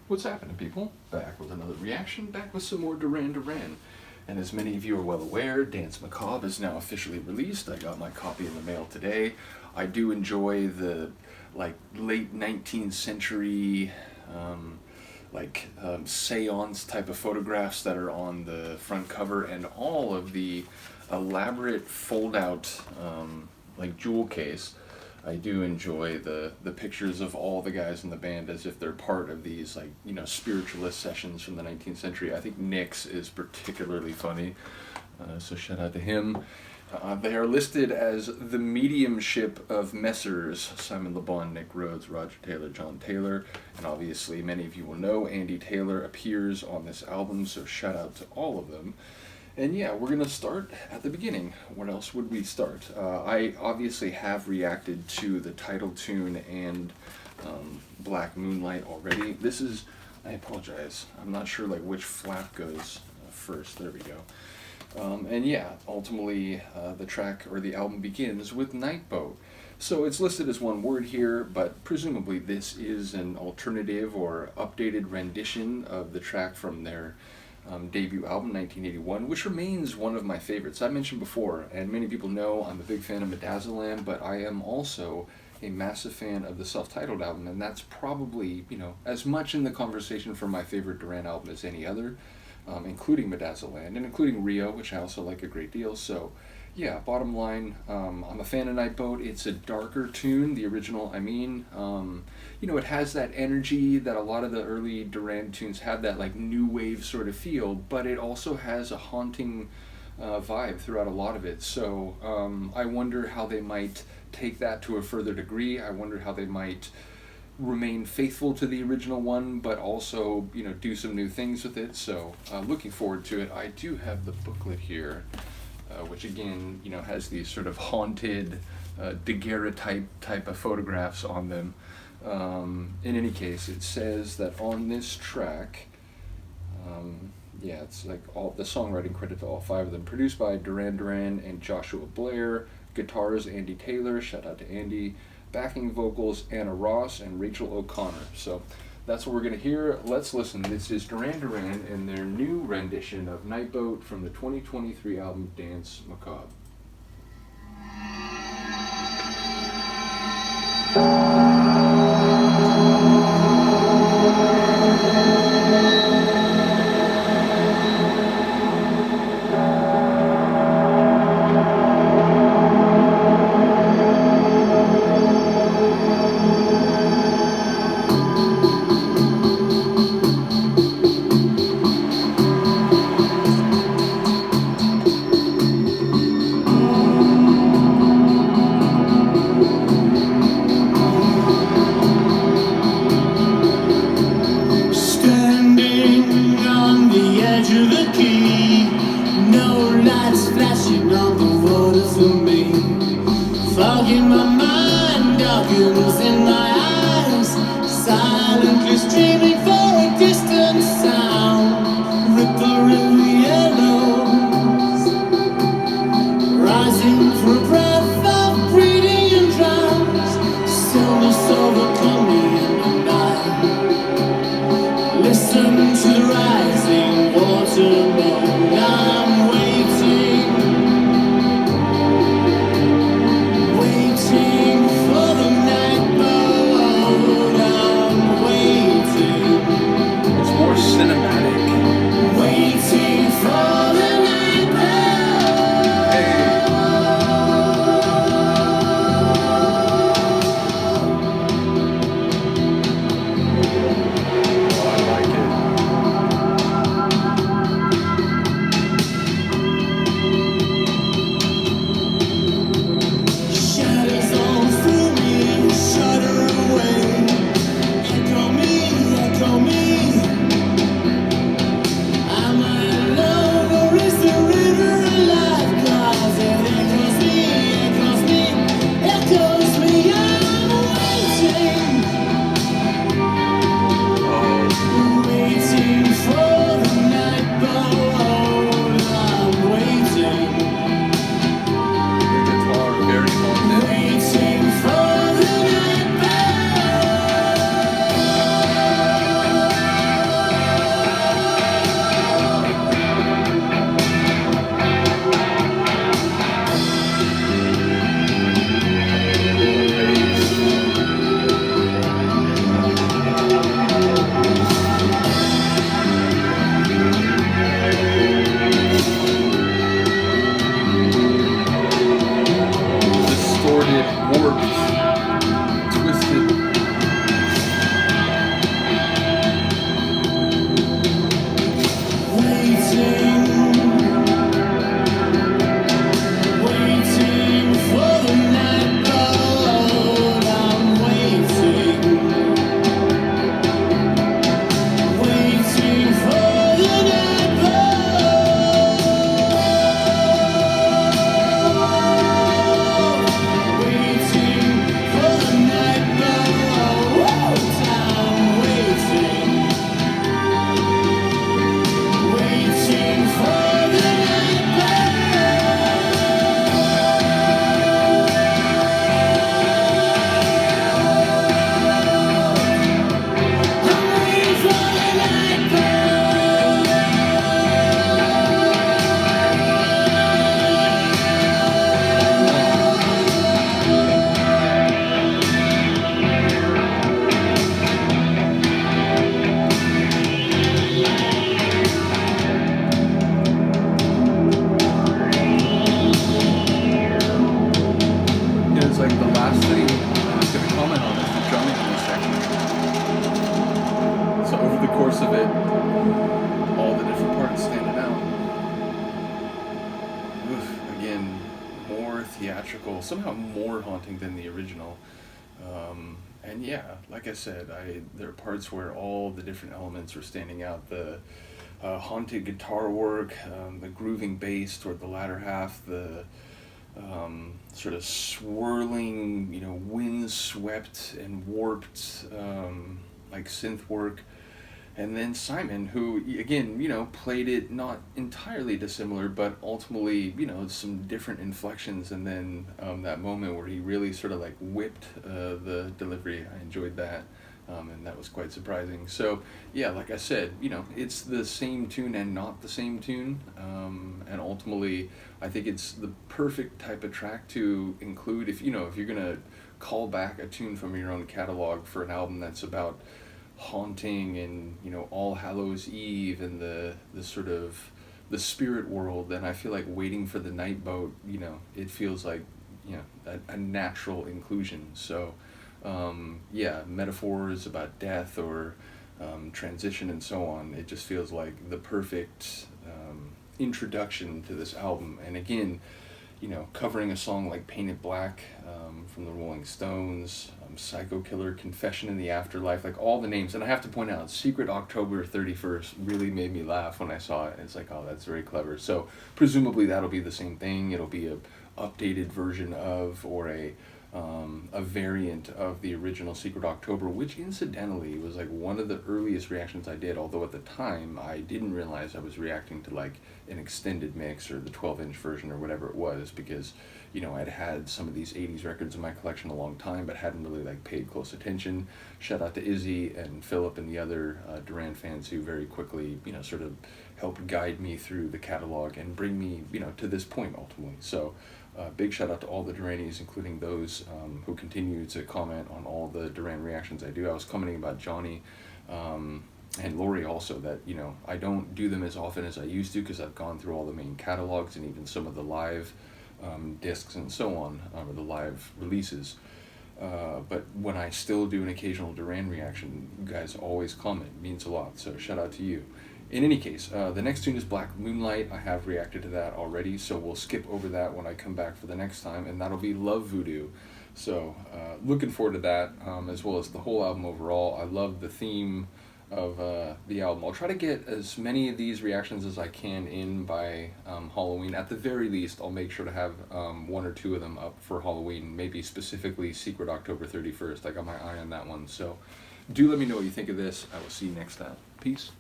What's happening, people? Back with another reaction, back with some more Duran Duran. And as many of you are well aware, Danse Macabre is now officially released. I got my copy in the mail today. I do enjoy the late 19th century seance type of photographs that are on the front cover, and all of the elaborate fold out jewel case. I do enjoy the pictures of all the guys in the band as if they're part of these spiritualist sessions from the 19th century. I think Nick's is particularly funny, so shout out to him. They are listed as the mediumship of Messrs. Simon Le Bon, Nick Rhodes, Roger Taylor, John Taylor, and obviously many of you will know Andy Taylor appears on this album, so shout out to all of them. And yeah, we're going to start at the beginning. What else would we start? I obviously have reacted to the title tune and Black Moonlight already. This is, I apologize, I'm not sure which flap goes first. There we go. And yeah, ultimately the track or the album begins with Nightboat. So it's listed as one word here, but presumably this is an alternative or updated rendition of the track from their debut album, 1981, which remains one of my favorites. I mentioned before, and many people know I'm a big fan of Midazolam, but I am also a massive fan of the self-titled album, and that's probably, as much in the conversation for my favorite Duran album as any other, including Midazolam, and including Rio, which I also like a great deal. So yeah, bottom line, I'm a fan of Nightboat. It's a darker tune, the original, I mean. It has that energy that a lot of the early Duran tunes had, that new wave sort of feel, but it also has a haunting vibe throughout a lot of it. So I wonder how they might take that to a further degree. I wonder how they might remain faithful to the original one, but also, do some new things with it. So looking forward to it. I do have the booklet here, which again, has these sort of haunted daguerreotype type of photographs on them. In any case, it says that on this track, it's all the songwriting credit to all five of them, produced by Duran Duran and Joshua Blair, guitars Andy Taylor, shout out to Andy, backing vocals Anna Ross and Rachel O'Connor. So that's what we're going to hear. Let's listen. This is Duran Duran and their new rendition of Nightboat from the 2023 album Danse Macabre. course of it, all the different parts standing out. Oof, again, more theatrical, somehow more haunting than the original. And yeah, like I said, there are parts where all the different elements were standing out. The haunted guitar work, the grooving bass toward the latter half, the sort of swirling, wind-swept and warped like synth work. And then Simon, who again, played it not entirely dissimilar, but ultimately, some different inflections. And then that moment where he really sort of like whipped the delivery, I enjoyed that. And that was quite surprising. So yeah, like I said, it's the same tune and not the same tune. And ultimately, I think it's the perfect type of track to include if you're gonna call back a tune from your own catalog for an album that's about haunting and All Hallows Eve and the sort of the spirit world. Then I feel like Waiting for the Nightboat, it feels like a natural inclusion. So yeah, metaphors about death or transition and so on, it just feels like the perfect introduction to this album. And again, covering a song like Painted Black from the Rolling Stones, Psycho Killer, Confession in the Afterlife, like all the names. And I have to point out, Secret October 31st really made me laugh when I saw it. It's like, oh, that's very clever. So presumably that'll be the same thing. It'll be a updated version of, or a variant of the original Secret October, which incidentally was like one of the earliest reactions I did, although at the time I didn't realize I was reacting to like an extended mix or the 12-inch version or whatever it was, because I'd had some of these 80s records in my collection a long time but hadn't really like paid close attention. Shout out to Izzy and Philip and the other Duran fans who very quickly sort of helped guide me through the catalog and bring me to this point ultimately. So big shout out to all the Duranis, including those who continue to comment on all the Duran reactions I do. I was commenting about Johnny and Lori also, that I don't do them as often as I used to because I've gone through all the main catalogs and even some of the live discs and so on, or the live releases. But when I still do an occasional Duran reaction, you guys always comment. It means a lot, so shout out to you. In any case, the next tune is Black Moonlight. I have reacted to that already, so we'll skip over that when I come back for the next time, and that'll be Love Voodoo. So looking forward to that, as well as the whole album overall. I love the theme of the album. I'll try to get as many of these reactions as I can in by Halloween. At the very least, I'll make sure to have one or two of them up for Halloween, maybe specifically Secret October 31st. I got my eye on that one. So do let me know what you think of this. I will see you next time. Peace.